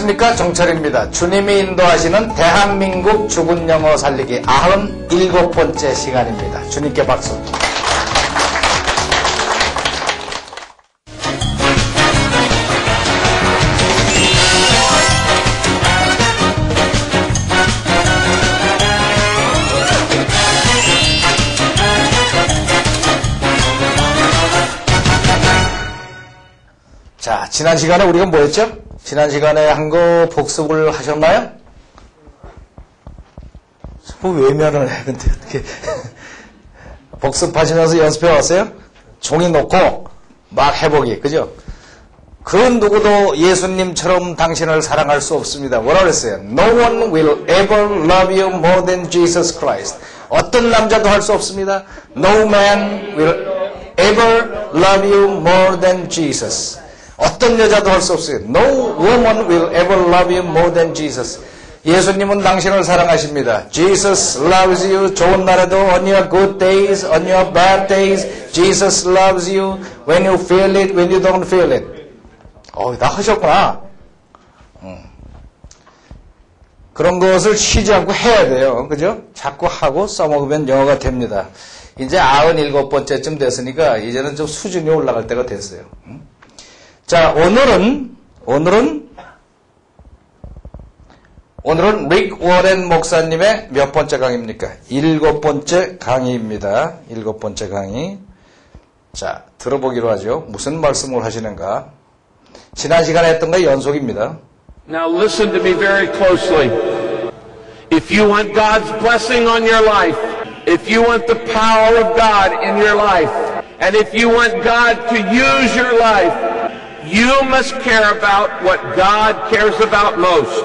안녕하십니까, 정철입니다. 주님이 인도하시는 대한민국 죽은 영어 살리기 97번째 시간입니다. 주님께 박수. 자, 지난 시간에 우리가 뭐 했죠? 지난 시간에 한 거 복습을 하셨나요? 자꾸 외면을 해. 근데 어떻게 복습하시면서 연습해 왔어요? 종이 놓고 막 해보기, 그죠? 그 누구도 예수님처럼 당신을 사랑할 수 없습니다. 뭐라 그랬어요? No one will ever love you more than Jesus Christ. 어떤 남자도 할 수 없습니다. No man will ever love you more than Jesus. 어떤 여자도 할 수 없어요. No woman will ever love you more than Jesus. 예수님은 당신을 사랑하십니다. Jesus loves you. 좋은 날에도 on your good days, on your bad days. Jesus loves you when you feel it, when you don't feel it. 다 하셨구나. 그런 것을 쉬지 않고 해야 돼요. 그죠? 자꾸 하고 써먹으면 영어가 됩니다. 이제 97번째쯤 됐으니까 이제는 좀 수준이 올라갈 때가 됐어요. 자, 오늘은 릭 워렌 목사님의 몇 번째 강의입니까? 7번째 강의입니다. 7번째 강의. 자, 들어보기로 하죠. 무슨 말씀을 하시는가? 지난 시간에 했던 거 연속입니다. Now listen to me very closely. If you want God's blessing on your life, if you want the power of God in your life, and if you want God to use your life, you must care about what God cares about most.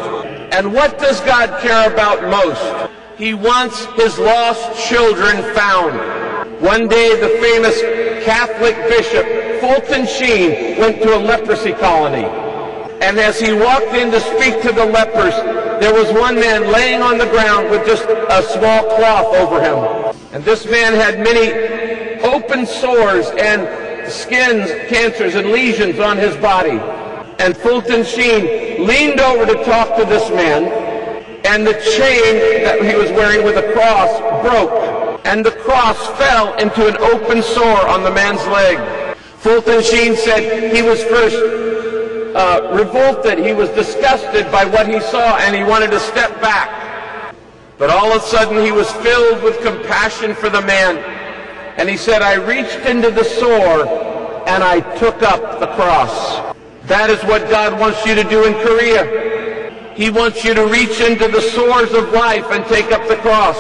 And what does God care about most? He wants His lost children found. One day the famous Catholic bishop, Fulton Sheen, went to a leprosy colony. And as he walked in to speak to the lepers, there was one man laying on the ground with just a small cloth over him. And this man had many open sores and skins, cancers, and lesions on his body. And Fulton Sheen leaned over to talk to this man, and the chain that he was wearing with a cross broke, and the cross fell into an open sore on the man's leg. Fulton Sheen said he was first revolted, he was disgusted by what he saw, and he wanted to step back. But all of a sudden he was filled with compassion for the man. And he said, I reached into the sore and I took up the cross. That is what God wants you to do in Korea. He wants you to reach into the sores of life and take up the cross.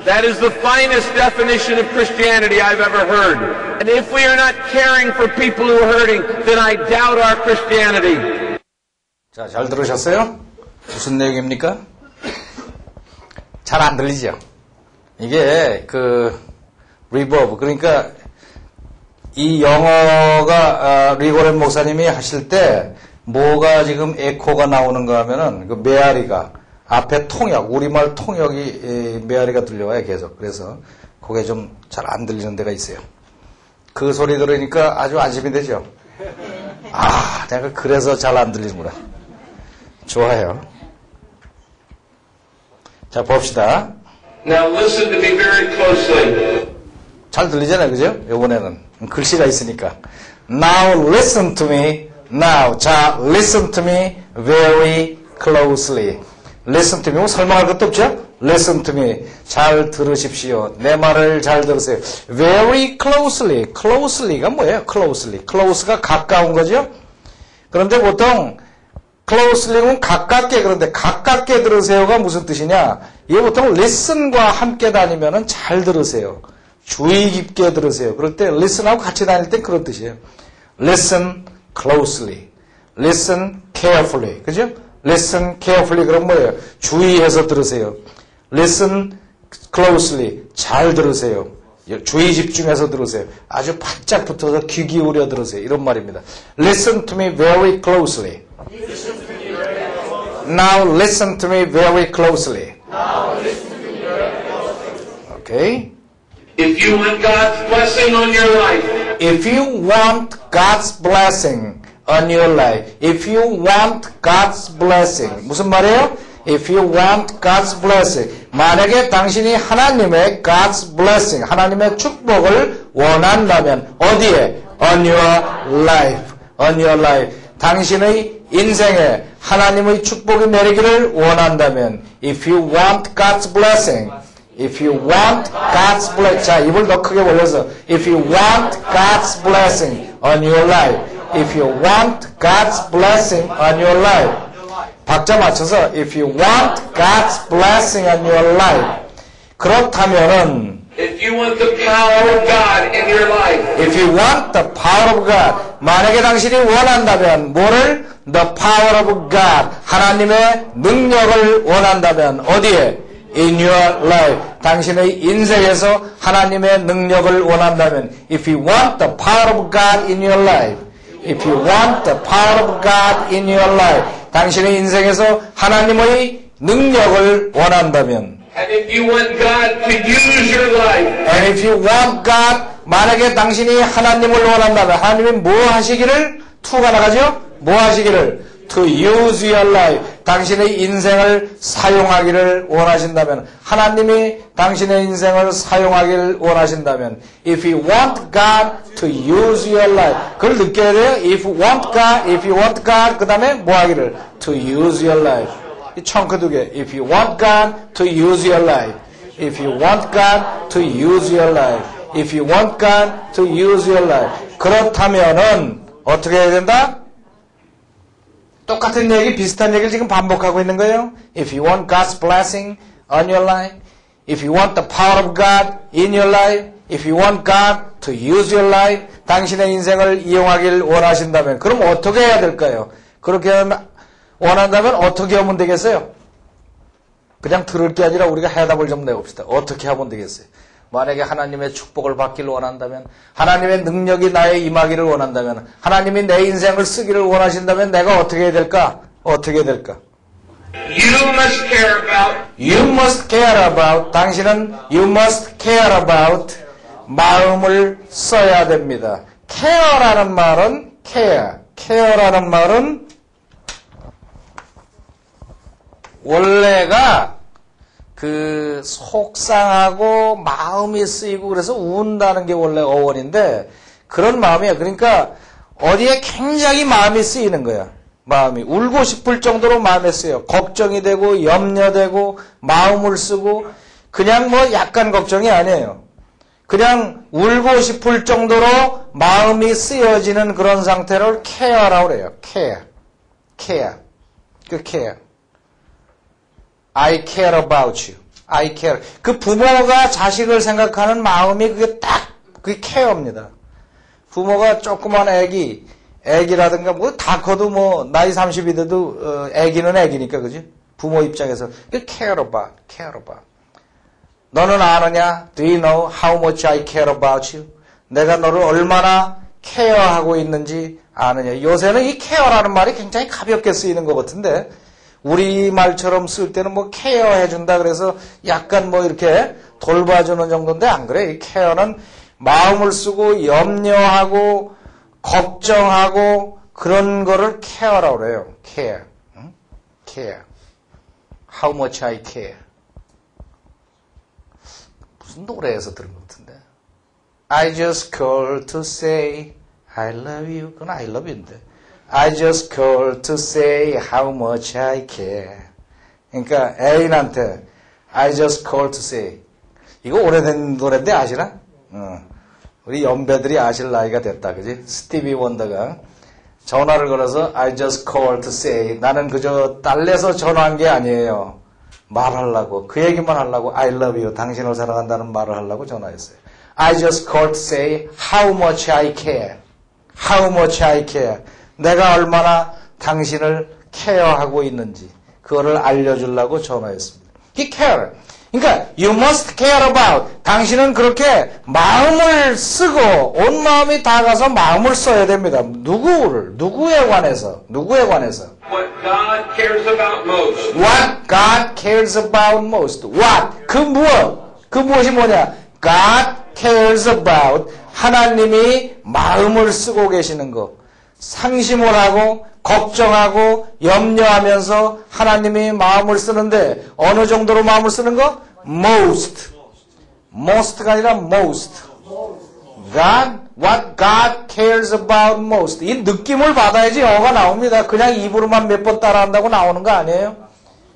That is the finest definition of Christianity I've ever heard. And if we are not caring for people who are hurting, then I doubt our Christianity. 자, 잘 들으셨어요? 무슨 내용입니까? 잘 안 들리죠? 이게 리버브, 그러니까 이 영어가 리고렌 목사님이 하실 때 뭐가 지금 에코가 나오는가 하면은 그 메아리가 앞에 통역, 우리말 통역이 메아리가 들려와요, 계속. 그래서 그게 좀 잘 안 들리는 데가 있어요. 그 소리 들으니까 아주 안심이 되죠? 내가 그래서 잘 안 들리는구나. 좋아요. 자, 봅시다. Now listen to me very closely. 잘 들리잖아요, 그죠? 이번에는 글씨가 있으니까. Now listen to me. Now, 자, listen to me very closely. Listen to me. 설명할 것도 없죠? Listen to me. 잘 들으십시오. 내 말을 잘 들으세요. Very closely. Closely가 뭐예요? Closely. Close가 가까운 거죠? 그런데 보통 closely는 가깝게, 그런데 가깝게 들으세요가 무슨 뜻이냐? 이게 보통 listen과 함께 다니면은 잘 들으세요. 주의 깊게 들으세요. 그럴 때 listen하고 같이 다닐 땐 그런 뜻이에요. Listen closely. Listen carefully. 그죠? Listen carefully. 그럼 뭐예요? 주의해서 들으세요. Listen closely. 잘 들으세요. 주의 집중해서 들으세요. 아주 바짝 붙어서 귀 기울여 들으세요. 이런 말입니다. Listen to me very closely. Now listen to me very closely. Okay? If you want God's blessing on your life, If you want God's blessing on your life. If you want God's blessing. 무슨 말이에요? If you want God's blessing. 만약에 당신이 하나님의 God's blessing, 하나님의 축복을 원한다면 어디에? On your life. On your life. 당신의 인생에 하나님의 축복이 내리기를 원한다면 If you want God's blessing. If you want God's blessing. 자, 입을 더 크게 벌려서 If you want God's blessing on your life. If you want God's blessing on your life. 박자 맞춰서 If you want God's blessing on your life. 그렇다면은 If you want the power of God in your life. If you want the power of God. 만약에 당신이 원한다면 뭐를? The power of God. 하나님의 능력을 원한다면 어디에? In your life. 당신의 인생에서 하나님의 능력을 원한다면 If you want the power of God in your life. If you want the power of God in your life. 당신의 인생에서 하나님의 능력을 원한다면 And if you want God to use your life. And if you want God, 만약에 당신이 하나님을 원한다면 하나님이 뭐 하시기를? 투가 나가죠? 뭐 하시기를? To use your life. 당신의 인생을 사용하기를 원하신다면 하나님이 당신의 인생을 사용하기를 원하신다면 If you want God to use your life. 그걸 느껴야 돼요. If you want God 그 다음에 뭐 하기를? To use your life. 이 청크 두 개. If you want God to use your life. If you want God to use your life. If you want God to use your life. 그렇다면은 어떻게 해야 된다? 똑같은 얘기, 비슷한 얘기를 지금 반복하고 있는 거예요. If you want God's blessing on your life. If you want the power of God in your life. If you want God to use your life. 당신의 인생을 이용하길 원하신다면 그럼 어떻게 해야 될까요? 그렇게 원한다면 어떻게 하면 되겠어요? 그냥 들을 게 아니라 우리가 해답을 좀 내봅시다. 어떻게 하면 되겠어요? 만약에 하나님의 축복을 받기를 원한다면 하나님의 능력이 나에 임하기를 원한다면 하나님이 내 인생을 쓰기를 원하신다면 내가 어떻게 해야 될까? 어떻게 해야 될까? You must care about. You must care about. 당신은 you must care about. 마음을 써야 됩니다. care라는 말은 care라는 말은 원래가 그 속상하고 마음이 쓰이고 그래서 운다는 게 원래 어원인데 그런 마음이야. 그러니까 어디에 굉장히 마음이 쓰이는 거야. 마음이 울고 싶을 정도로 마음에 쓰여. 걱정이 되고 염려되고 마음을 쓰고 그냥 뭐 약간 걱정이 아니에요. 그냥 울고 싶을 정도로 마음이 쓰여지는 그런 상태를 care라고 그래요. care. 그 care. I care about you. I care. 그 부모가 자식을 생각하는 마음이 그게 딱 그게 care입니다. 부모가 조그만 애기라든가 뭐 다 커도 뭐 나이 30이 돼도 애기는 애기니까 그지? 부모 입장에서 그 care about. 너는 아느냐? Do you know how much I care about you? 내가 너를 얼마나 케어하고 있는지 아느냐? 요새는 이 care라는 말이 굉장히 가볍게 쓰이는 것 같은데 우리말처럼 쓸 때는 뭐 케어해준다 그래서 약간 뭐 이렇게 돌봐주는 정도인데 안 그래. 이 케어는 마음을 쓰고 염려하고 걱정하고 그런 거를 케어라고 그래요. care. care. How much I care. 무슨 노래에서 들은 것 같은데. I just called to say I love you. 그건 I love you인데. I just called to say how much I care. 그러니까 애인한테 I just called to say. 이거 오래된 노래인데 아시나? 우리 연배들이 아실 나이가 됐다. 그지? 스티비 원더가 전화를 걸어서 I just called to say. 나는 그저 딸내서 전화한 게 아니에요. 말하려고. 그 얘기만 하려고 I love you. 당신을 사랑한다는 말을 하려고 전화했어요. I just called to say how much I care. How much I care. 내가 얼마나 당신을 케어하고 있는지 그거를 알려주려고 전화했습니다. He care. 그러니까 you must care about. 당신은 그렇게 마음을 쓰고 온 마음이 다가서 마음을 써야 됩니다. 누구에 관해서? What God cares about most. What God cares about most. What? 그 무엇이 뭐냐? God cares about. 하나님이 마음을 쓰고 계시는 것. 상심을 하고 걱정하고 염려하면서 하나님이 마음을 쓰는데 어느 정도로 마음을 쓰는 거? most가 아니라 most. what God cares about most. 이 느낌을 받아야지 영어가 나옵니다. 그냥 입으로만 몇 번 따라한다고 나오는 거 아니에요.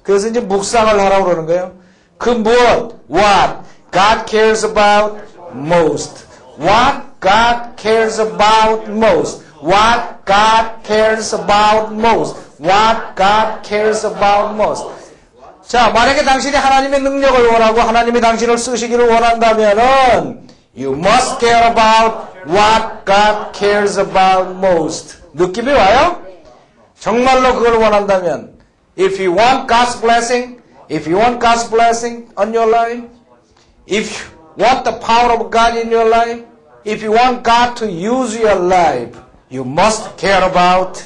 그래서 이제 묵상을 하라고 그러는 거예요. 그 무엇? What God cares about most. What God cares about most. What God cares about most. What God cares about most. 자, 만약에 당신이 하나님의 능력을 원하고 하나님이 당신을 쓰시기를 원한다면은 You must care about what God cares about most. 느낌이 와요? 정말로 그걸 원한다면 If you want God's blessing, if you want God's blessing on your life, if you want the power of God in your life, if you want God to use your life, you must care about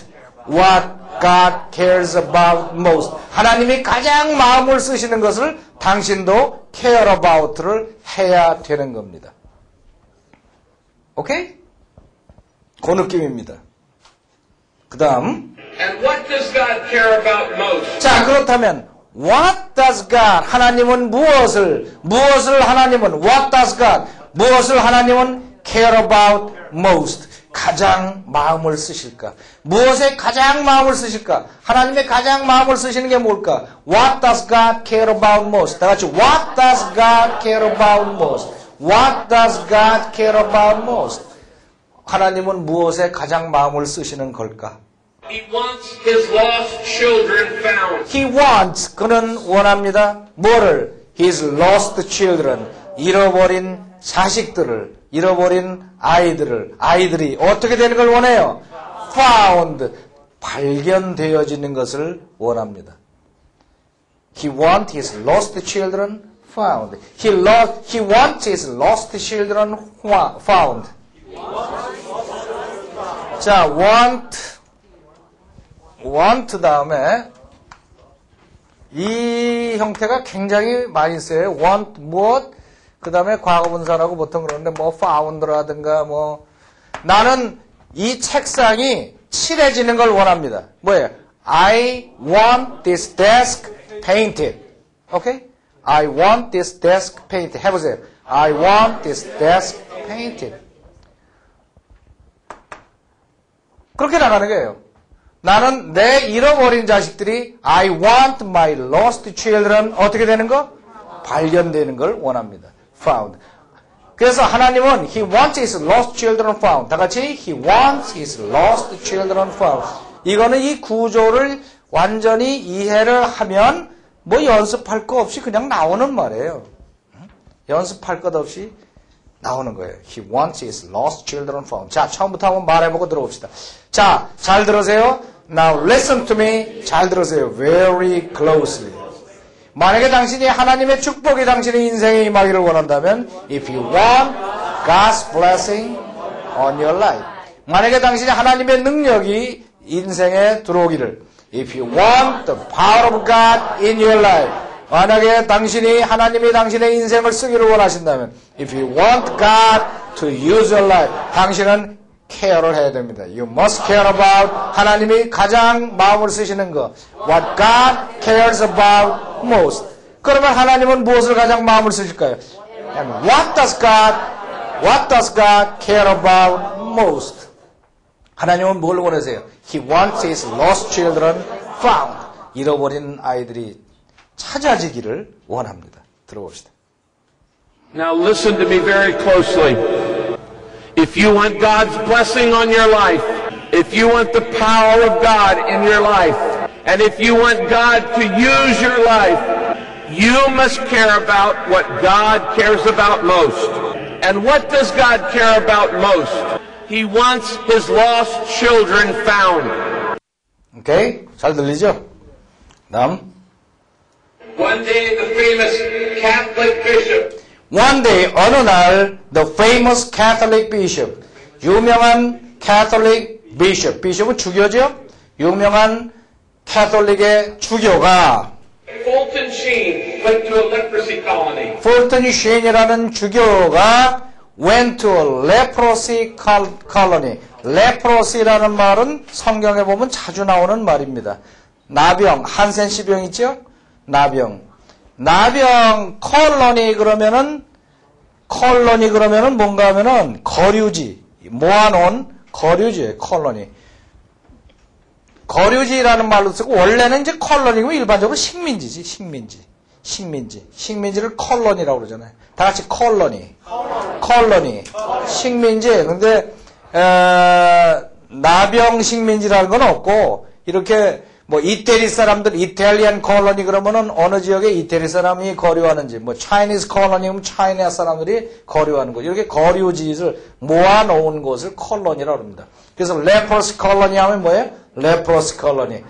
what God cares about most. 하나님이 가장 마음을 쓰시는 것을 당신도 care about를 해야 되는 겁니다. 오케이? 그 느낌입니다. 그 다음. And what does God care about most? 자, 그렇다면 What does God? 하나님은 무엇을 하나님은 What does God? 무엇을 하나님은 care about most? 가장 마음을 쓰실까? 무엇에 가장 마음을 쓰실까? 하나님의 가장 마음을 쓰시는 게 뭘까? What does God care about most? 다 같이 What does God care about most? What does God care about most? 하나님은 무엇에 가장 마음을 쓰시는 걸까? He wants his lost children found. He wants, 그는 원합니다. 뭐를? His lost children, 잃어버린 자식들을, 잃어버린 아이들이 어떻게 되는 걸 원해요? Found, 발견되어지는 것을 원합니다. He wants his lost children found. He wants his lost children found. 자, want 다음에 이 형태가 굉장히 많이 써요. want 무엇? 그 다음에 과거분사라고 보통 그러는데 뭐 found라든가 뭐 나는 이 책상이 칠해지는 걸 원합니다. 뭐예요? I want this desk painted. 오케이? I want this desk painted. 해보세요. I want this desk painted. 그렇게 나가는 거예요. 나는 내 잃어버린 자식들이 I want my lost children 어떻게 되는 거? 발견되는 걸 원합니다. Found. 그래서 하나님은 He wants His lost children found. 다 같이 He wants His lost children found. 이거는 이 구조를 완전히 이해를 하면 뭐 연습할 거 없이 그냥 나오는 말이에요. 연습할 것 없이 나오는 거예요. He wants His lost children found. 자, 처음부터 한번 말해보고 들어봅시다. 자, 잘 들으세요. Now listen to me. 잘 들으세요. Very closely. 만약에 당신이 하나님의 축복이 당신의 인생에 임하기를 원한다면 If you want God's blessing on your life. 만약에 당신이 하나님의 능력이 인생에 들어오기를 If you want the power of God in your life. 만약에 당신이 하나님이 당신의 인생을 쓰기를 원하신다면 If you want God to use your life. 당신은 care를 해야 됩니다. You must care about 하나님이 가장 마음을 쓰시는 것. What God cares about most. 그러면 하나님은 무엇을 가장 마음을 쓰실까요? And what does God care about most? 하나님은 뭘 원하세요? He wants His lost children found. 잃어버린 아이들이 찾아지기를 원합니다. 들어봅시다. Now listen to me very closely. If you want God's blessing on your life, if you want the power of God in your life, and if you want God to use your life, you must care about what God cares about most. And what does God care about most? He wants His lost children found. 오케이? 잘 들리죠? 다음. One day the famous Catholic bishop One day, 어느 날, the famous Catholic bishop, 유명한 Catholic bishop, bishop은 주교죠? 유명한 캐톨릭의 주교가 Fulton Sheen went to a leprosy colony. Fulton Sheen이라는 주교가 went to a leprosy colony. leprosy라는 말은 성경에 보면 자주 나오는 말입니다. 나병, 한센시병 있죠? 나병, 콜로니 그러면은 뭔가 하면은 거류지, 모아놓은 거류지예요, 콜로니. 거류지라는 말로 쓰고, 원래는 이제 콜로니고 일반적으로 식민지지, 식민지를 콜로니라고 그러잖아요. 다 같이 콜로니, 식민지. 근데, 나병 식민지라는 건 없고, 이렇게, 뭐, 이태리 사람들, 이탈리안 콜로니 그러면은 어느 지역에 이태리 사람이 거류하는지, 뭐, 차이니스 콜로니면 차이나 사람들이 거류하는 곳, 이렇게 거류지를 모아놓은 곳을 콜로니라고 합니다. 그래서 레프러스 콜로니 하면 뭐예요? 레프러스 콜로니.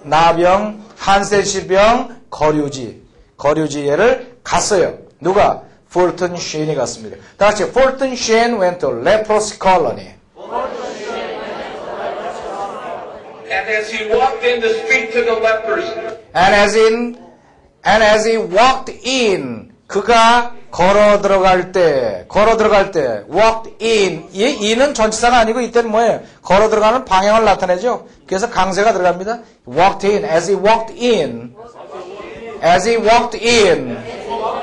나병, 한센시병, 거류지에를 갔어요. 누가? 풀튼 쉰이 갔습니다. 다 같이, 풀튼 쉰 went to leprosy colony. And as he walked in to speak to the lepers, And as he walked in, 그가 걸어 들어갈 때, walked in, 이 in은 전치사가 아니고 이때는 뭐예요? 걸어 들어가는 방향을 나타내죠. 그래서 강세가 들어갑니다. walked in, as he walked in,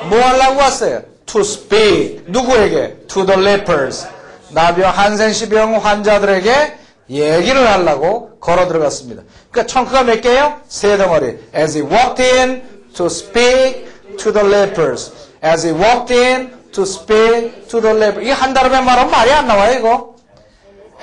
뭐 하려고 왔어요? To speak, 누구에게? To the lepers, 나병, 한센시병 환자들에게 얘기를 하려고 걸어 들어갔습니다. 그러니까 청크가 몇 개예요? 세 덩어리. As he walked in to speak to the lepers. As he walked in to speak to the lepers. 이게 한 다름에 말하면 말이 안 나와요, 이거.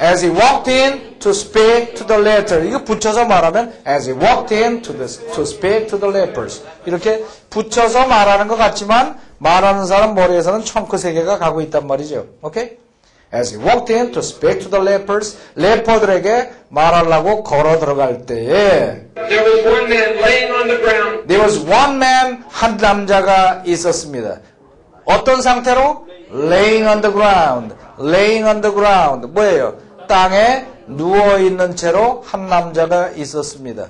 As he walked in to speak to the lepers. 이거 붙여서 말하면 as he walked in to speak to the lepers. 이렇게 붙여서 말하는 것 같지만 말하는 사람 머리에서는 청크 세 개가 가고 있단 말이죠. 오케이? As he walked in to speak to the lepers, 레퍼들에게 말하려고 걸어 들어갈 때에 there was one man laying on the ground. There was one man, 한 남자가 있었습니다. 어떤 상태로? Laying on the ground. 뭐예요? 땅에 누워있는 채로 한 남자가 있었습니다.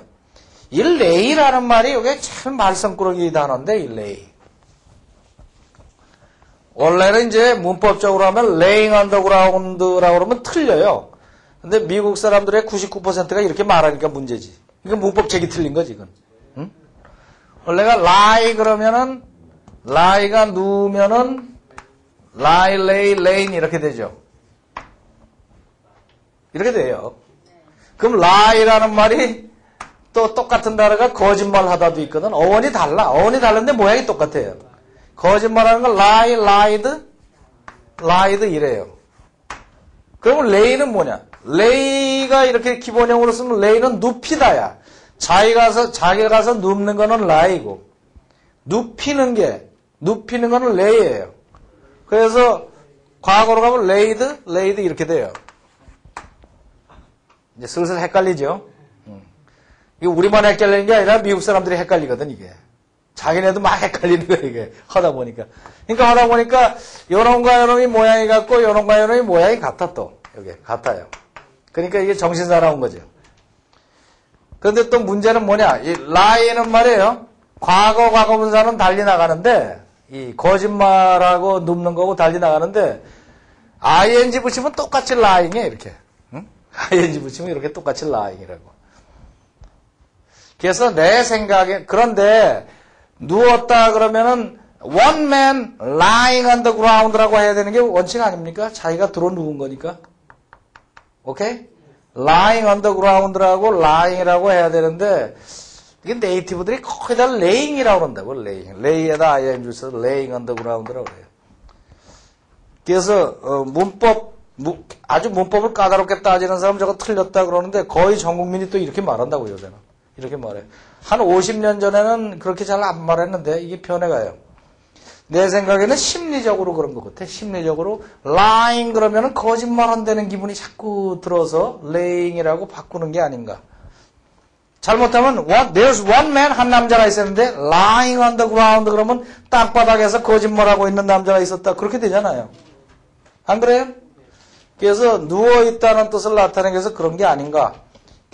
이 lay라는 말이 이게 참 말썽꾸러기 단어인데, 이 lay. 원래는 이제 문법적으로 하면 laying on the ground라고 그러면 틀려요. 근데 미국 사람들의 99%가 이렇게 말하니까 문제지. 이건 문법책이 틀린 거지, 이건. 응? 원래가 lie 그러면은, lie가 누우면은, lie, lay, laying 이렇게 되죠. 이렇게 돼요. 그럼 lie라는 말이 또 똑같은 단어가 거짓말 하다도 있거든. 어원이 다른데 모양이 똑같아요. 거짓말하는 건 lie, lied 이래요. 그러면 lay는 뭐냐? lay가 이렇게 기본형으로 쓰면 lay는 눕히다야. 자기가 가서 눕는 거는 lie고 눕히는 거는 lay예요. 그래서 과거로 가면 laid 이렇게 돼요. 이제 슬슬 헷갈리죠? 이게 우리만 헷갈리는 게 아니라 미국 사람들이 헷갈리거든, 이게. 자기네도 막 헷갈리는 거야, 이게. 하다 보니까, 요놈과 요놈이 모양이 같고, 요놈과 요놈이 모양이 같아, 또. 이게, 같아요. 그러니까 이게 정신사나운 거죠. 그런데 또 문제는 뭐냐? 이 lie는 말이에요. 과거 분사는 달리 나가는데, 이 거짓말하고 눕는 거고 달리 나가는데, ing 붙이면 똑같이 lying이에요, 이렇게. 응? ing 붙이면 이렇게 똑같이 lying이라고. 그래서 내 생각에, 그런데, 누웠다 그러면은 one man lying on the ground라고 해야 되는 게 원칙 아닙니까? 자기가 들어 누운 거니까. 오케이? lying on the ground라고 lying이라고 해야 되는데 이게 네이티브들이 거의 다 laying이라고 그런다고. lay에다 ing 써서 laying on the ground라고 그래요. 그래서 아주 문법을 까다롭게 따지는 사람 저거 틀렸다 그러는데 거의 전 국민이 또 이렇게 말한다고 요새는. 이렇게 말해요. 한 50년 전에는 그렇게 잘 안 말했는데 이게 변해가요. 내 생각에는 심리적으로 그런 것 같아. 심리적으로 lying 그러면은 거짓말 한다는 기분이 자꾸 들어서 laying이라고 바꾸는 게 아닌가. 잘못하면 there's one man, 한 남자가 있었는데 lying on the ground 그러면 땅바닥에서 거짓말하고 있는 남자가 있었다. 그렇게 되잖아요. 안 그래요? 그래서 누워있다는 뜻을 나타내기 위해서 그런 게 아닌가.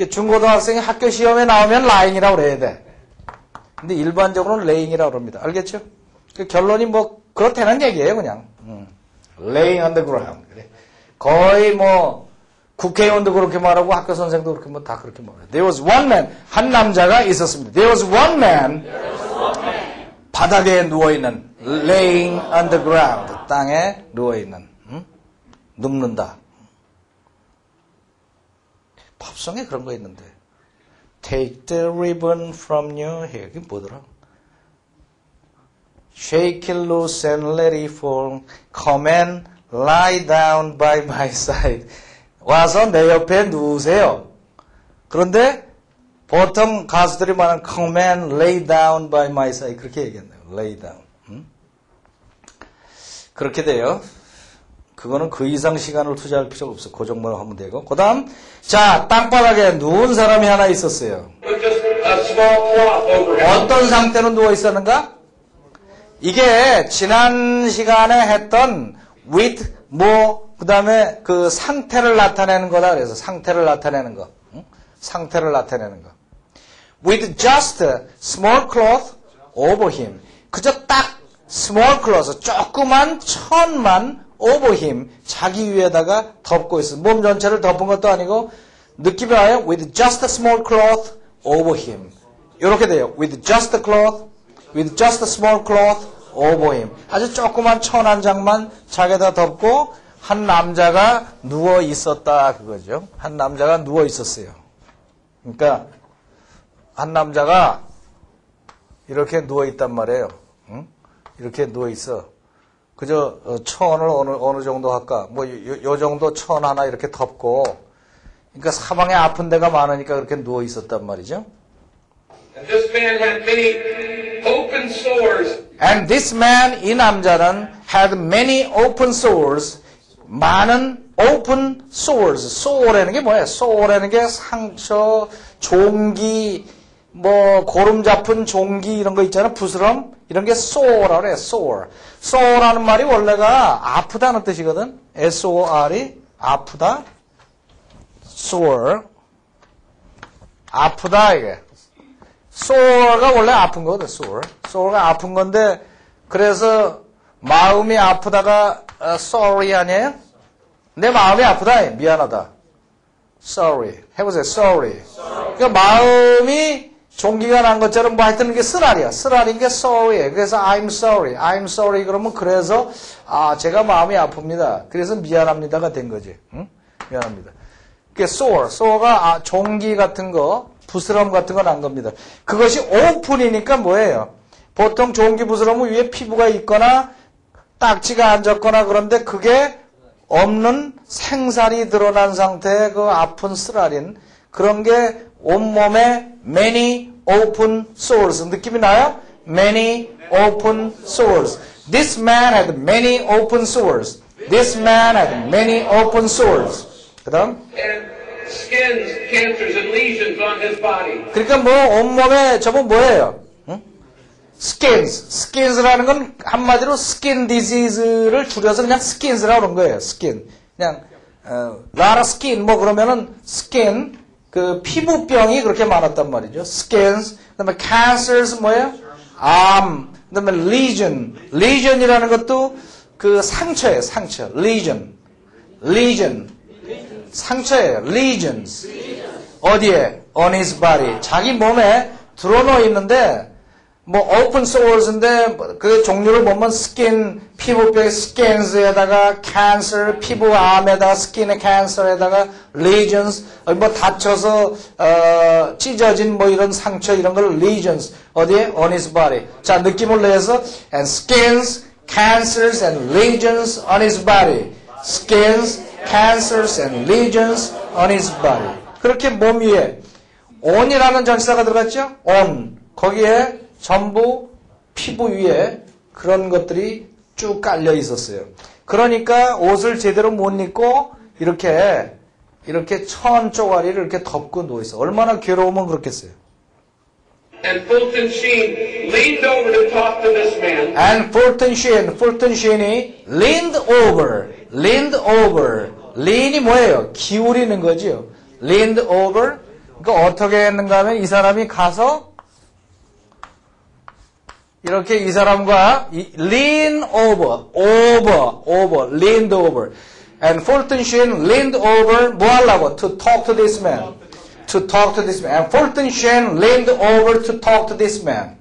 중고등학생이 학교 시험에 나오면 lying이라고 그래야 돼. 근데 일반적으로는 laying이라고 합니다. 알겠죠? 결론이 뭐 그렇다는 얘기예요, 그냥. laying on the ground. 그래. 거의 뭐 국회의원도 그렇게 말하고 학교 선생도 그렇게 뭐 다 그렇게 말해요. There was one man. 한 남자가 있었습니다. There was one man. 바닥에 누워있는 laying on the ground. 땅에 누워있는. 눕는다. 팝송에 그런 거 있는데 Take the ribbon from your hair. 이게 뭐더라? Shake it loose and let it fall. Come and lie down by my side. 와서 내 옆에 누우세요. 그런데 보통 가수들이 말하는 Come and lay down by my side. 그렇게 얘기했나요? Lay down. 그렇게 돼요. 그거는 그 이상 시간을 투자할 필요가 없어. 그 정도만 하면 되고. 그 다음, 자, 땅바닥에 누운 사람이 하나 있었어요. 어떤 상태로 누워 있었는가? 이게 지난 시간에 했던 with, 그 다음에 그 상태를 나타내는 거다. 그래서 상태를 나타내는 거. 상태를 나타내는 거. With just a small cloth over him. 그저 딱 small cloth, 조그만 천만 over him, 자기 위에다가 덮고 있어. 몸 전체를 덮은 것도 아니고 느낌이 와요. With just a small cloth over him. 이렇게 돼요. With just a cloth, with just a small cloth over him. 아주 조그만 천 한 장만 자기에다 덮고 한 남자가 누워 있었다 그거죠. 한 남자가 누워 있었어요. 그러니까 한 남자가 이렇게 누워 있단 말이에요. 응? 이렇게 누워 있어. 그저 천을 어느 정도 할까? 뭐 요 정도 천 하나 이렇게 덮고, 그러니까 사방에 아픈 데가 많으니까 그렇게 누워 있었단 말이죠. And this man had many open sores. And this man, 이 남자는 had many open sores, 많은 open sores. sore라는 게 뭐예요? sore라는 게 상처, 종기, 뭐 고름 잡힌 종기 이런 거 있잖아. 부스럼 이런 게 sore라고 그래요. sore. sore라는 말이 원래가 아프다는 뜻이거든. S-O-R이 아프다. sore. 아프다 이게. sore가 원래 아픈 거거든. sore가 아픈 건데 그래서 마음이 아프다가 sorry 아니에요? 내 마음이 아프다. 미안하다. sorry. 해보세요. sorry. 그러니까 마음이 종기가 난 것처럼 뭐 하여튼 이게 쓰라리야. 쓰라리인 게 sorry예요. 그래서 I'm sorry. I'm sorry 그러면 그래서 제가 마음이 아픕니다. 그래서 미안합니다가 된 거지. 응? 미안합니다. 그게 sore가 종기 같은 거, 부스럼 같은 거 난 겁니다. 그것이 open이니까 뭐예요? 보통 종기 부스럼은 위에 피부가 있거나 딱지가 안 졌거나 그런데 그게 없는 생살이 드러난 상태의 그 아픈 쓰라린 그런 게 온몸에 many open sores. 느낌이 나요? Many open sores. This man had many open sores. This man had many open sores. 그 다음? And skins, cancers, and lesions on his body. 그러니까 뭐 온몸에 저거 뭐예요? 응? skins라는 건 한마디로 skin disease를 줄여서 그냥 skins라고 그런 거예요. skin. 그냥 lot of skin 뭐 그러면은 skin 그 피부병이 그렇게 많았단 말이죠. skins. 그다음에 cancers 뭐예요? 암. 그다음에 legion이라는 것도 그 상처예요. 상처. legion. 상처예요. legions. 어디에? on his body. 자기 몸에 드러넣어 있는데 뭐 open sores인데 그 종류를 보면 skin 피부병 skins에다가 cancer 피부암에다가 skin cancer에다가 lesions 뭐 다쳐서 찢어진 뭐 이런 상처 이런 걸 lesions 어디에 on his body. 자 느낌을 내서 and skins cancers and lesions on his body. skins cancers and lesions on his body. 그렇게 몸 위에 on이라는 전치사가 들어갔죠. on 거기에 전부 피부 위에 그런 것들이 쭉 깔려 있었어요. 그러니까 옷을 제대로 못 입고 이렇게 천 쪼가리를 이렇게 덮고 누워 있어. 얼마나 괴로우면 그렇겠어요. And Fulton Sheen leaned over to talk to this man. And Fulton Sheen이 leaned over. lean이 뭐예요? 기울이는 거지요. leaned over. 그러니까 어떻게 했는가 하면 이 사람이 가서 이렇게 이 사람과 lean over, leaned over. And Fulton Sheen leaned over, 뭐 하려고? To talk to this man. To talk to this man. And Fulton Sheen leaned over to talk to this man.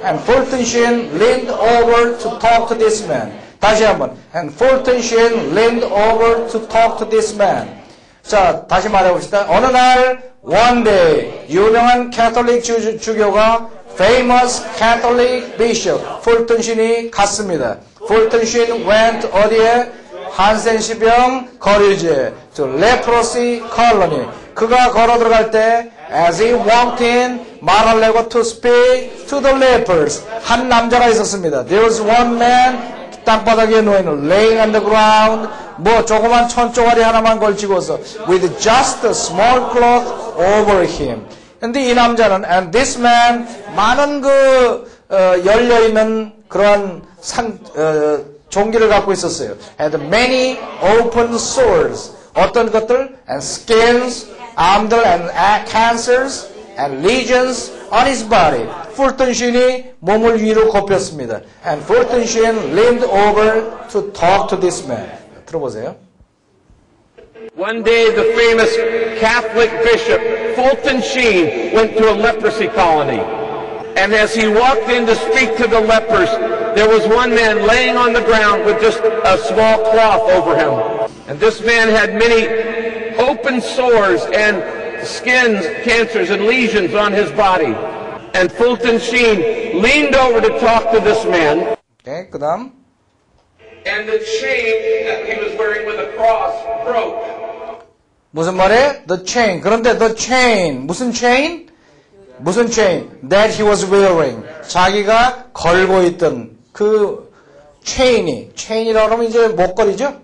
And Fulton Sheen leaned over to talk to this man. 다시 한번. And Fulton Sheen leaned over to talk to this man. 자, 다시 말해봅시다. 어느 날, one day, 유명한 캐톨릭 주교가 famous Catholic bishop Fulton Sheen이 갔습니다. Fulton Sheen went 어디에? 한센시병 거류지에 to leprosy colony. 그가 걸어 들어갈 때 as he walked in 말하려고 to speak to the lepers. 한 남자가 있었습니다. There was one man 땅바닥에 누워있는 laying on the ground 뭐 조그만 천조가리 하나만 걸치고서 with just a small cloth over him. 근데 이 남자는 and this man 많은 열려있는 그러한 종기를 갖고 있었어요. had many open sores. 어떤 것들? and skins, 암들 and cancers and lesions on his body. Fulton Sheen이 몸을 위로 굽혔습니다. And Fulton Sheen leaned over to talk to this man. 들어보세요. One day the famous Catholic bishop Fulton Sheen went to a leprosy colony. And as he walked in to speak to the lepers, there was one man laying on the ground with just a small cloth over him. And this man had many open sores and skins, cancers, and lesions on his body. And Fulton Sheen leaned over to talk to this man. Okay, 그다음. And the chain that he was wearing with a cross broke. 무슨 말이에요? The chain. 그런데 the chain. 무슨 chain? 무슨 chain? That he was wearing. 자기가 걸고 있던 그 chain이라고 하면 이제 목걸이죠?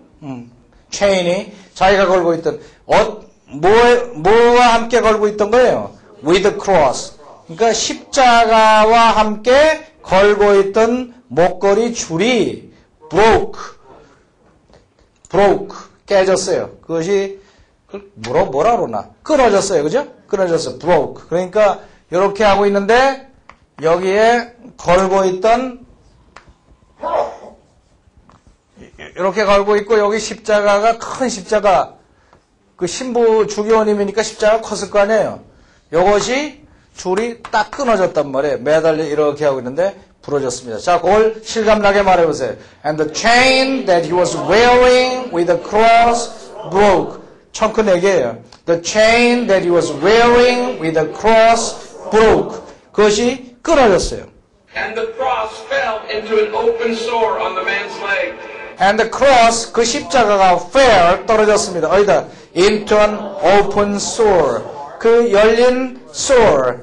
chain이 자기가 걸고 있던 뭐와 함께 걸고 있던 거예요? With the cross. 그러니까 십자가와 함께 걸고 있던 목걸이 줄이 broke, 깨졌어요. 그것이 뭐라 그러나? 끊어졌어요. 그죠? 끊어졌어. broke. 그러니까 이렇게 하고 있는데 여기에 걸고 있던 이렇게 걸고 있고 여기 십자가가 큰 십자가 그 신부 주교님이니까 십자가 컸을 거 아니에요. 이것이 줄이 딱 끊어졌단 말이에요. 매달려 이렇게 하고 있는데 부러졌습니다. 자, 그걸 실감나게 말해보세요. And the chain that he was wearing with the cross broke. 청크 4개예요. The chain that he was wearing with the cross broke. 그것이 끊어졌어요. And the cross fell into an open sore on the man's leg. And the cross, 그 십자가가 fell, 떨어졌습니다. 어디다? Into an open sore. 그 열린 sore,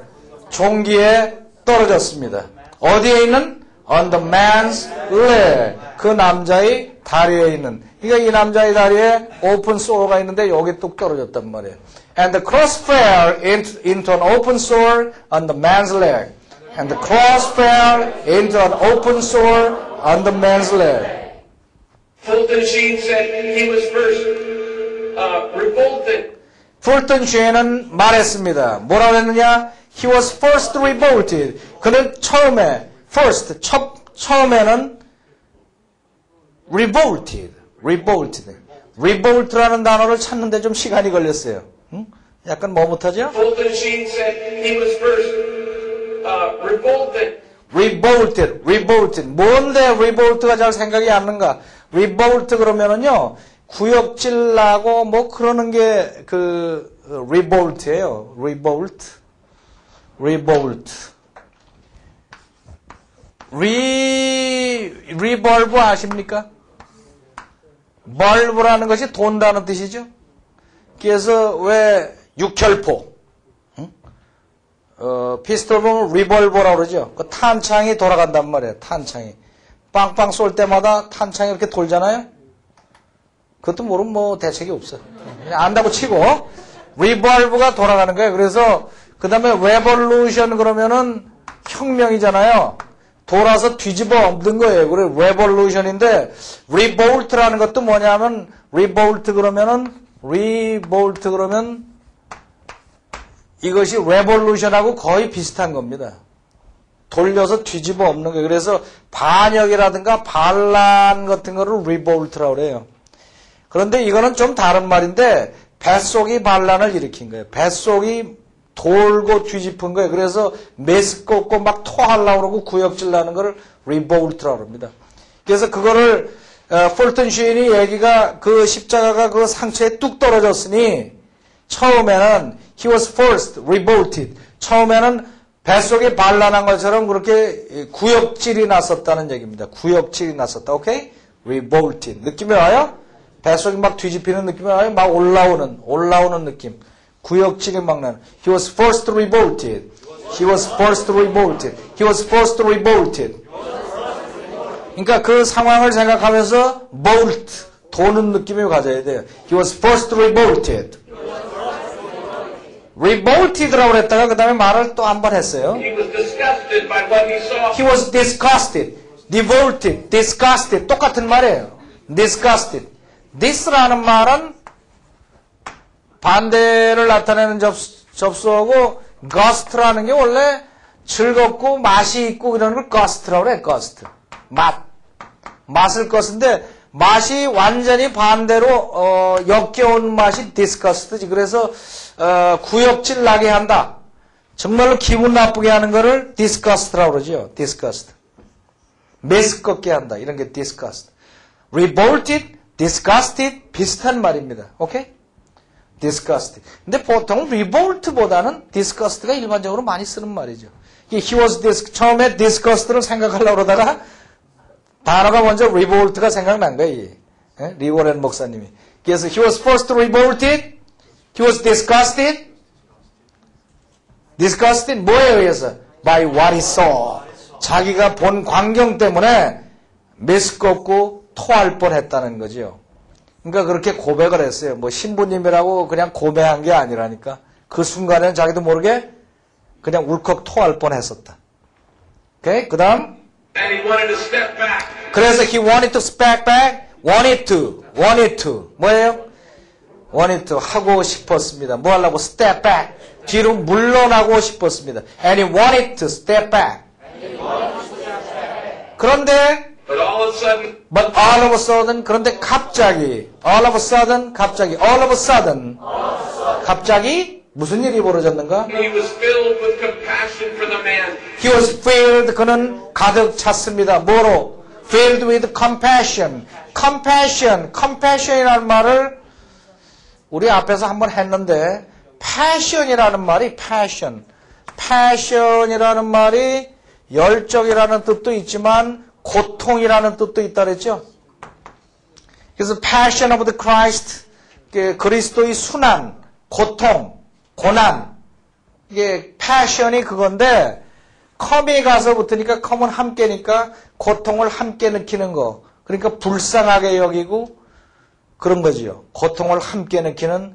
종기에 떨어졌습니다. 어디에 있는? On the man's leg. 그 남자의 다리에 있는. 그러니까 이 남자의 다리에 open sore가 있는데 여기 뚝 떨어졌단 말이에요. And the cross fell into an open sore on the man's leg. And the cross fell into an open sore on the man's leg. Fulton Sheen said he was first revolted. Fulton Sheen은 말했습니다. 뭐라고 했느냐? He was first revolted. 그는 처음에 처음에는 revolt라는 단어를 찾는데 좀 시간이 걸렸어요. 응? 약간 머뭇하죠? Fulton Sheen said he was first revolted. revolted. 뭔데 revolt가 잘 생각이 안 나는가? revolt 그러면은요, 구역질 나고 뭐 그러는 게 그 revolt예요. revolt. revolve 아십니까? 벌브라는 것이 돈다는 뜻이죠. 그래서 왜 육혈포, 피스톨 보면 리볼버라고 그러죠. 그 탄창이 돌아간단 말이에요. 탄창이 빵빵 쏠 때마다 탄창이 이렇게 돌잖아요. 그것도 모르면 뭐 대책이 없어. 그냥 안다고 치고 리볼브가 돌아가는 거예요. 그래서 그 다음에 레볼루션 그러면은 혁명이잖아요. 돌아서 뒤집어 엎는 거예요. 그래 레볼루션인데 리볼트라는 것도 뭐냐면 리볼트 그러면 이것이 레볼루션하고 거의 비슷한 겁니다. 돌려서 뒤집어 엎는 거예요. 그래서 반역이라든가 반란 같은 거를 리볼트라고 그래요. 그런데 이거는 좀 다른 말인데 뱃속이 반란을 일으킨 거예요. 뱃속이 돌고 뒤집은 거예요. 그래서 메스껍고 막 토하려고 그러고 구역질 나는 거를 revolt라고 합니다. 그래서 그거를 폴튼 시인이 얘기가 그 십자가가 그 상처에 뚝 떨어졌으니 처음에는 he was first revolted. 처음에는 뱃속에 반란한 것처럼 그렇게 구역질이 났었다는 얘기입니다. 구역질이 났었다. 오케이? revolted. 느낌이 와요? 뱃속이 막 뒤집히는 느낌이 와요? 막 올라오는 느낌. 구역질이 막 나는. He was first revolted. He was first revolted. He was first revolted. 그러니까 그 상황을 생각하면서 bolt, 도는 느낌을 가져야 돼요. He was first revolted. revolted라고 그랬다가 그 다음에 말을 또 한 번 했어요. He was disgusted by what he saw. He was disgusted. devoted, disgusted. 똑같은 말이에요. disgusted. this라는 말은 반대를 나타내는 접수하고 gust라는 게 원래 즐겁고 맛이 있고 이런 걸 gust라고 그래. gust. 맛을 껐는데 맛이 완전히 반대로 역겨운 맛이 disgust지. 그래서 구역질 나게 한다. 정말로 기분 나쁘게 하는 거를 disgust라고 그러죠. disgust. 메스껍게 한다. 이런 게 disgust. revolted, disgusted 비슷한 말입니다. 오케이? disgusted. 근데 보통 revolt보다는 disgust가 일반적으로 많이 쓰는 말이죠. he was 처음에 disgust를 생각하려고 그러다가 단어가 먼저 revolt가 생각난 거예요. 리워렌 목사님이. 그래서 he was first revolted, he was disgusted. disgusted 뭐에 의해서? by what he saw. 자기가 본 광경 때문에 메스껍고 토할 뻔했다는 거죠. 그러니까 그렇게 고백을 했어요. 뭐 신부님이라고 그냥 고백한 게 아니라니까. 그 순간에는 자기도 모르게 그냥 울컥 토할 뻔했었다. 오케이? 그 다음 And he wanted to step back. 그래서 he wanted to step back, wanted to 뭐예요? wanted to 하고 싶었습니다. 뭐 하려고? step back. 뒤로 물러나고 싶었습니다. and he wanted to step back. 그런데 But all of a sudden, 그런데 갑자기 all of a sudden 갑자기 무슨 일이 벌어졌는가? he was filled with compassion for the man. He was filled, 그는 가득 찼습니다. 뭐로? Filled with compassion. compassion이라는 말을 우리 앞에서 한번 했는데 passion이라는 말이 passion이라는 말이 열정이라는 뜻도 있지만 고통이라는 뜻도 있다 그랬죠. 그래서 passion of the Christ, 그리스도의 순환, 고통, 고난, 이게 passion이 그건데 come이 가서 붙으니까 come은 함께니까 고통을 함께 느끼는 거. 그러니까 불쌍하게 여기고 그런 거지요. 고통을 함께 느끼는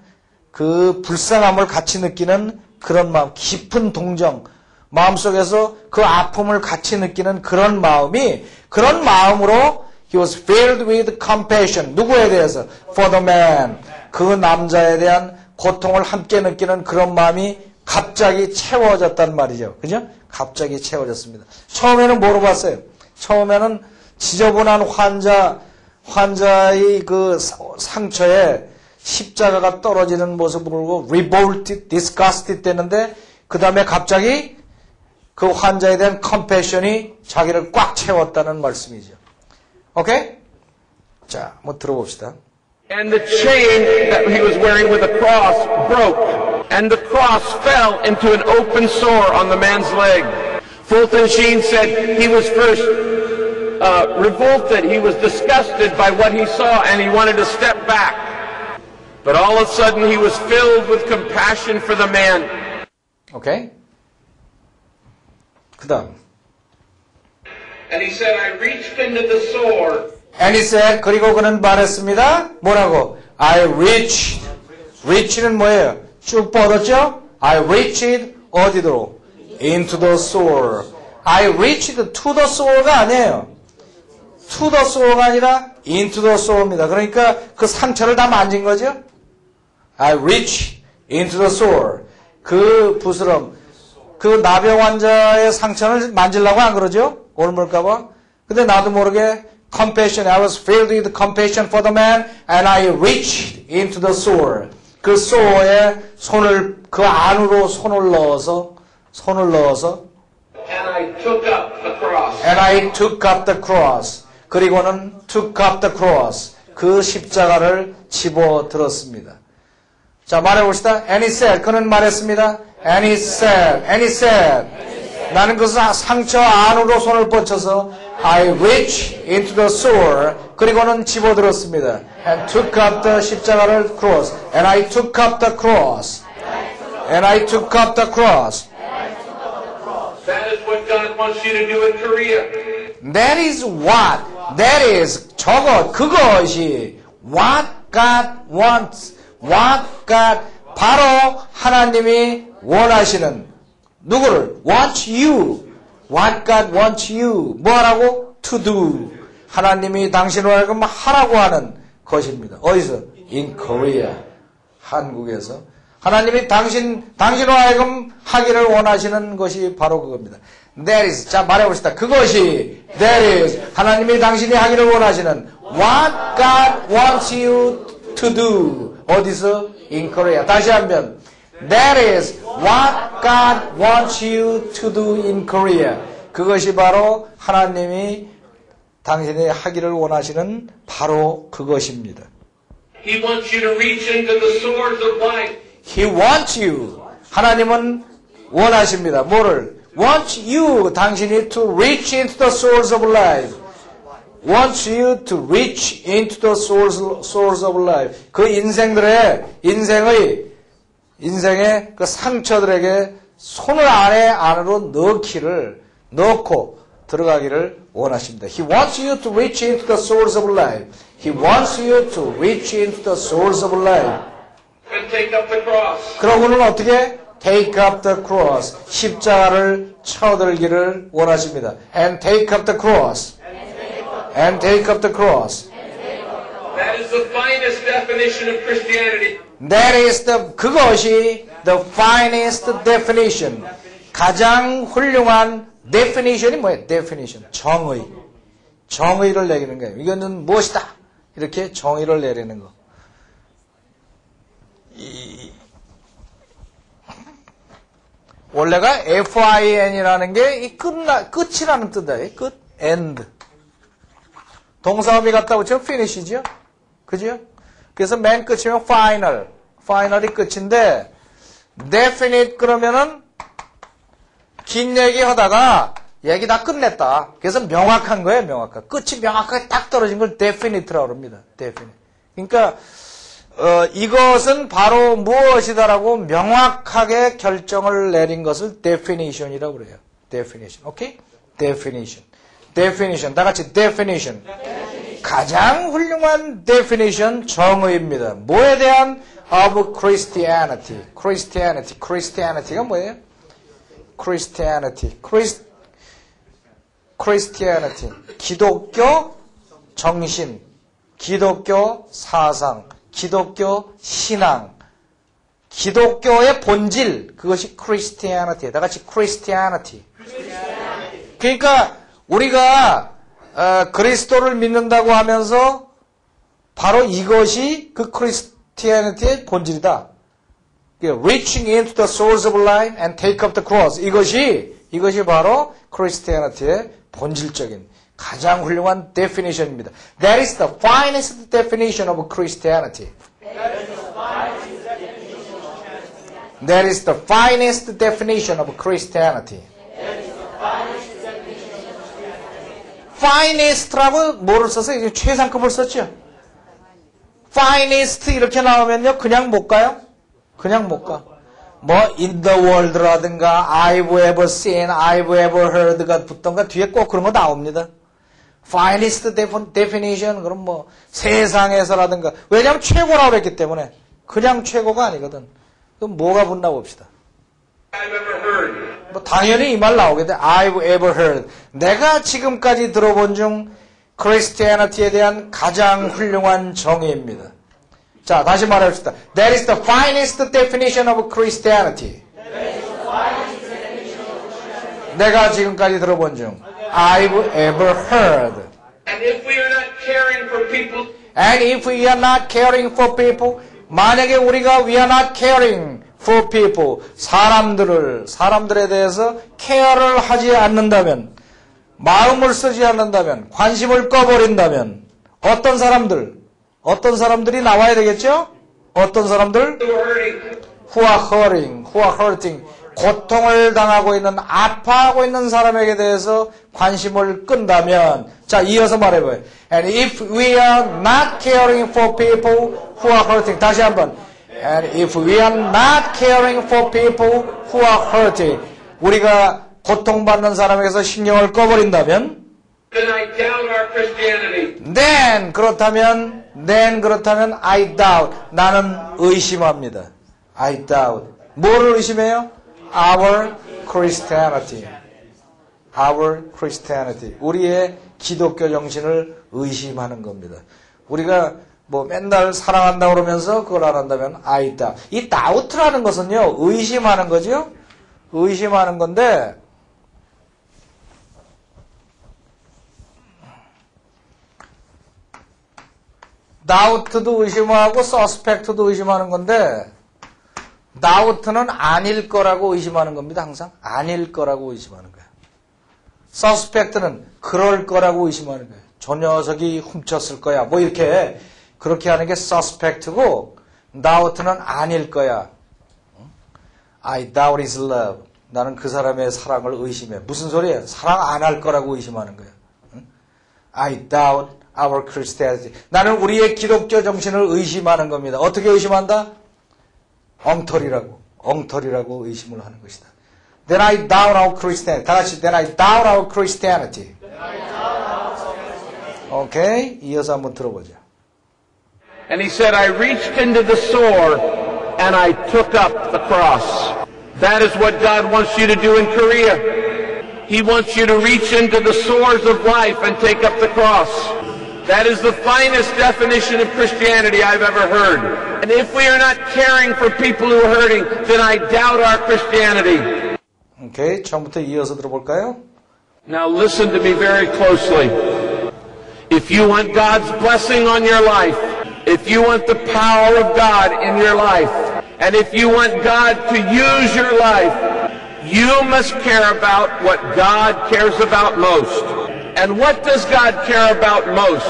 그 불쌍함을 같이 느끼는 그런 마음, 깊은 동정, 마음속에서 그 아픔을 같이 느끼는 그런 마음이, 그런 마음으로 he was filled with compassion. 누구에 대해서? for the man. 그 남자에 대한 고통을 함께 느끼는 그런 마음이 갑자기 채워졌단 말이죠. 그죠? 갑자기 채워졌습니다. 처음에는 뭐로 봤어요? 처음에는 지저분한 환자의 그 상처에 십자가가 떨어지는 모습을 보고 revolted, disgusted 됐는데 그 다음에 갑자기 그 환자에 대한 컴패션이 자기를 꽉 채웠다는 말씀이죠. 오케이? 자, 한번 들어봅시다. And the chain that he was wearing with the cross broke. And the cross fell into an open sore on the man's leg. Fulton Sheen said he was first revolted. He was disgusted by what he saw and he wanted to step back. But all of a sudden he was filled with compassion for the man. 오케이? 그 다음. And he said, I reached into the sore. And he said, 그리고 그는 말했습니다. 뭐라고? I reached. reach는 뭐예요? 쭉 뻗었죠? I reached 어디로? Into the sore. I reached to the sore가 아니에요. To the sore가 아니라 into the sore입니다. 그러니까 그 상처를 다 만진 거죠? I reached into the sore. 그 부스럼, 그 나병 환자의 상처를 만지려고 안 그러죠? 옮을까봐. 근데 나도 모르게 compassion. I was filled with compassion for the man, and I reached into the sewer. 그 소어에 그 안으로 손을 넣어서 and I took up the cross. And I took up the cross. 그리고는 took up the cross. 그 십자가를 집어들었습니다. 자, 말해봅시다. And he said. 그는 말했습니다. And he said. 나는 그 상처 안으로 손을 뻗쳐서 I reached into the sewer. 그리고는 집어들었습니다. And took up the 십자가를 cross. And I took up the cross. And I took up the cross. That is what God wants you to do in Korea. That is 그것이 what God wants, 바로 하나님이 원하시는, 누구를? want you, what God wants you, 뭐 하라고? to do. 하나님이 당신으로 하여금 하라고 하는 것입니다. 어디서? in Korea, 한국에서. 하나님이 당신으로 하여금 하기를 원하시는 것이 바로 그겁니다. That is, 자, 말해봅시다. 그것이, that is, 하나님이 당신이 하기를 원하시는 what God wants you to do. 어디서? In Korea. 다시 한번. That is what God wants you to do in Korea. 그것이 바로 하나님이 당신이 하기를 원하시는 바로 그것입니다. He wants you to reach into the swords of life. He wants you. 하나님은 원하십니다. 뭐를? wants you. 당신이 to reach into the source of life. wants you to reach into the source of life. 그 인생의 그 상처들에게 손을 안으로 넣고 들어가기를 원하십니다. He wants you to reach into the source of life. He wants you to reach into the source of life. And take up the cross. 그러고는 어떻게? Take up the cross. 십자가를 쳐들기를 원하십니다. And take up the cross. And take up the cross. That is the finest definition of Christianity. That is 그것이 the finest definition. 가장 훌륭한 definition이 뭐예요? definition. 정의를 내리는 거예요. 이거는 무엇이다? 이렇게 정의를 내리는 거. 원래가 fin이라는 게 이 끝이라는 뜻이에요. 끝, end. 동사음이 같다 붙이면 finish죠. 그죠? 그래서 맨 끝이면 final이 끝인데, definite 그러면은 긴 얘기 하다가 얘기 다 끝냈다. 그래서 명확한 거예요, 명확한. 끝이 명확하게 딱 떨어진 걸 definite라고 합니다. definite. 그러니까 이것은 바로 무엇이다라고 명확하게 결정을 내린 것을 definition이라고 그래요. definition. 오케이? definition. 다 같이 definition. 가장 훌륭한 definition 정의입니다. 뭐에 대한? of Christianity. Christianity가 뭐예요? Christianity. 기독교 정신, 기독교 사상, 기독교 신앙, 기독교의 본질, 그것이 Christianity예요. 다 같이 Christianity. 그러니까 우리가 그리스도를 믿는다고 하면서 바로 이것이 그 Christianity의 본질이다. Reaching into the source of life and take up the cross. 이것이 바로 Christianity의 본질적인 가장 훌륭한 definition입니다. That is the finest definition of Christianity. That is the finest definition of Christianity. finest라고 뭐를 써서 최상급을 썼죠. finest 이렇게 나오면요 그냥 못 가요? 그냥 못 가. 뭐 in the world라든가 I've ever seen, I've ever heard가 붙던가 뒤에 꼭 그런 거 나옵니다. finest definition 그럼 뭐 세상에서라든가 왜냐하면 최고라고 그랬기 때문에 그냥 최고가 아니거든. 그럼 뭐가 붙나 봅시다. I've ever heard. 뭐 당연히 이 말 나오겠대. I've ever heard. 내가 지금까지 들어본 중 크리스티애니티에 대한 가장 훌륭한 정의입니다. 자, 다시 말해봅시다. That is the finest definition of Christianity. 내가 지금까지 들어본 중 I've ever heard. And if we are for people, And if we are not caring for people, 만약에 우리가 we are not caring for people, 사람들에 대해서 케어를 하지 않는다면, 마음을 쓰지 않는다면, 관심을 꺼버린다면, 어떤 사람들이 나와야 되겠죠? 어떤 사람들? who are hurting, who are hurting, 고통을 당하고 있는, 아파하고 있는 사람에게 대해서 관심을 끈다면, 자, 이어서 말해봐요. And if we are not caring for people who are hurting, 다시 한번. And if we are not caring for people who are hurting, 우리가 고통받는 사람에게서 신경을 꺼버린다면, then I doubt our Christianity. then 그렇다면 I doubt, 나는 의심합니다. I doubt. 뭐를 의심해요? Our Christianity. 우리의 기독교 정신을 의심하는 겁니다. 우리가 뭐 맨날 사랑한다고 그러면서 그걸 안 한다면 I doubt. 이 doubt라는 것은요, 의심하는 거죠? 의심하는 건데, doubt도 의심하고 suspect도 의심하는 건데, doubt는 아닐 거라고 의심하는 겁니다. 항상 아닐 거라고 의심하는 거예요. suspect는 그럴 거라고 의심하는 거예요. 저 녀석이 훔쳤을 거야. 뭐 이렇게 그렇게 하는 게 suspect고, doubt는 아닐 거야. I doubt his love. 나는 그 사람의 사랑을 의심해. 무슨 소리예요? 사랑 안 할 거라고 의심하는 거예요. I doubt our Christianity. 나는 우리의 기독교 정신을 의심하는 겁니다. 어떻게 의심한다? 엉터리라고 의심을 하는 것이다. Then I doubt our Christianity. 다 같이 Then I doubt our Christianity. 오케이, 이어서 한번 들어보죠. And he said, I reached into the sore and I took up the cross. That is what God wants you to do in Korea. He wants you to reach into the sores of life and take up the cross. That is the finest definition of Christianity I've ever heard. And if we are not caring for people who are hurting, then I doubt our Christianity. 오케이, 처음부터 이어서 들어볼까요? Now listen to me very closely. If you want God's blessing on your life, if you want the power of God in your life, and if you want God to use your life, you must care about what God cares about most. And what does God care about most?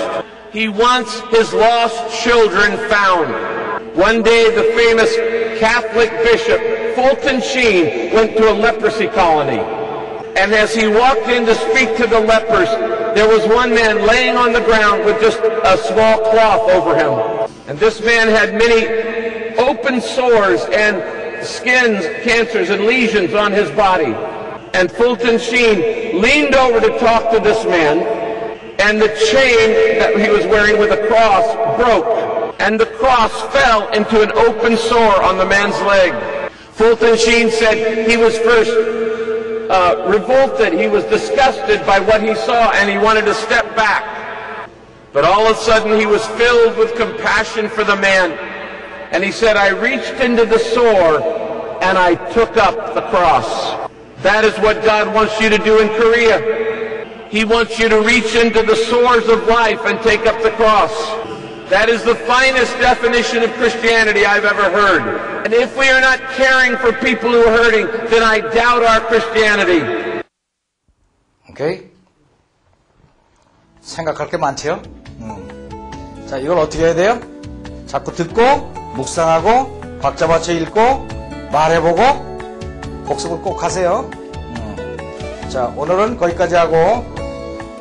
He wants His lost children found. One day the famous Catholic bishop, Fulton Sheen, went to a leprosy colony. And as he walked in to speak to the lepers, there was one man laying on the ground with just a small cloth over him. And this man had many open sores and skin cancers and lesions on his body. And Fulton Sheen leaned over to talk to this man, and the chain that he was wearing with a cross broke, and the cross fell into an open sore on the man's leg. Fulton Sheen said he was first revolted, he was disgusted by what he saw, and he wanted to step back. But all of a sudden he was filled with compassion for the man, and he said, I reached into the sore and I took up the cross. That is what God wants you to do in Korea. He wants you to reach into the sores of life and take up the cross. That is the finest definition of Christianity I've ever heard. And if we are not caring for people who are hurting, then I doubt our Christianity. 오케이. 생각할 게 많죠? 자, 이걸 어떻게 해야 돼요? 자꾸 듣고, 묵상하고, 박자 맞춰 읽고, 말해보고, 복습을 꼭 하세요. 자, 오늘은 거기까지 하고,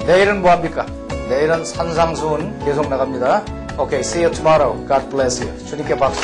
내일은 뭐 합니까? 내일은 산상수훈 계속 나갑니다. 오케이, see you tomorrow. God bless you. 주님께 박수.